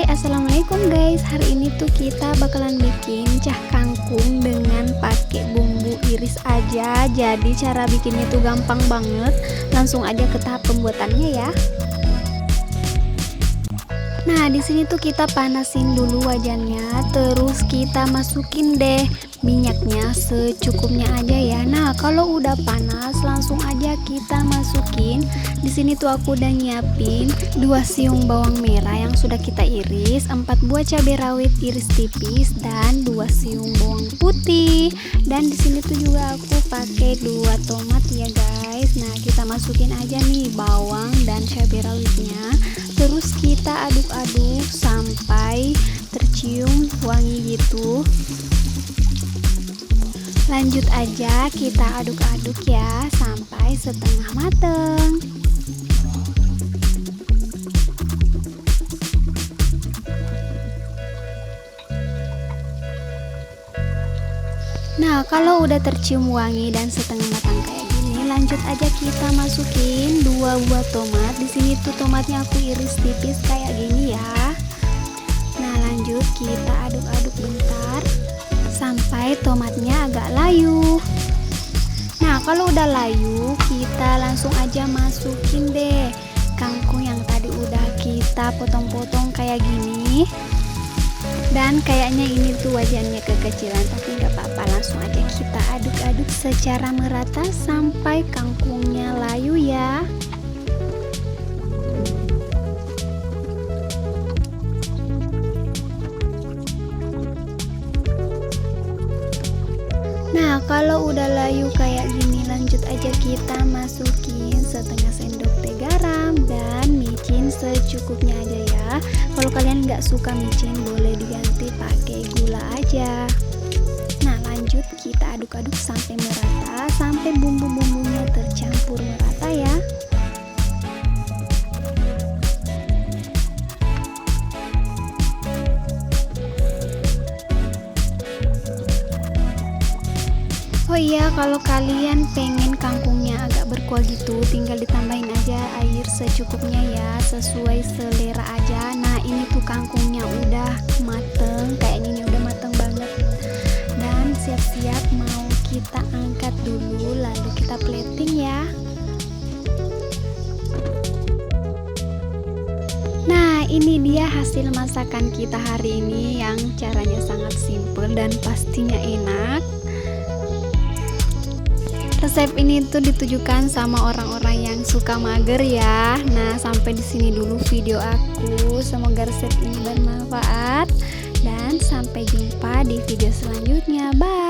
Assalamualaikum guys. Hari ini tuh kita bakalan bikin cah kangkung dengan pakai bumbu iris aja. Jadi cara bikinnya tuh gampang banget. Langsung aja ke tahap pembuatannya ya. Nah, di sini tuh kita panasin dulu wajannya, terus kita masukin deh minyaknya secukupnya aja ya. Nah, kalau udah panas langsung aja kita masukin. Di sini tuh aku udah nyiapin 2 siung bawang merah yang sudah kita iris, 4 buah cabai rawit iris tipis dan 2 siung bawang putih. Dan di sini tuh juga aku pakai 2 tomat ya guys. Nah, kita masukin aja nih bawang dan cabai rawitnya. Terus kita aduk-aduk sampai tercium wangi gitu. Lanjut aja kita aduk-aduk ya sampai setengah mateng. Nah, kalau udah tercium wangi dan setengah matang kayak gini, lanjut aja kita masukin 2 buah tomat. Di sini tuh tomatnya aku iris tipis kayak gini ya. Nah, lanjut kita aduk-aduk bentar sampai tomatnya agak layu. Nah, kalau udah layu, kita langsung aja masukin deh kangkung yang tadi udah kita potong-potong kayak gini. Dan kayaknya ini tuh wajannya kekecilan, tapi nggak apa-apa, langsung aja kita aduk-aduk secara merata sampai kangkungnya layu ya. Nah, kalau udah layu kayak gini, lanjut aja kita masukin setengah sendok teh garam dan micin secukupnya aja ya. Kalau kalian nggak suka micin, boleh diganti pakai gula aja. Nah, lanjut kita aduk-aduk sampai merata, sampai bumbu-bumbunya tercampur merata ya. Oh iya, kalau kalian pengen kangkungnya agak berkuah gitu, tinggal ditambahin aja air secukupnya ya, sesuai selera aja. Nah, ini tuh kangkungnya udah mateng, kayaknya ini udah mateng banget. Dan siap-siap mau kita angkat dulu, lalu kita plating ya. Nah, ini dia hasil masakan kita hari ini yang caranya sangat simple dan pastinya enak. Resep ini tuh ditujukan sama orang-orang yang suka mager ya. Nah, sampai di sini dulu video aku. Semoga resep ini bermanfaat dan sampai jumpa di video selanjutnya. Bye.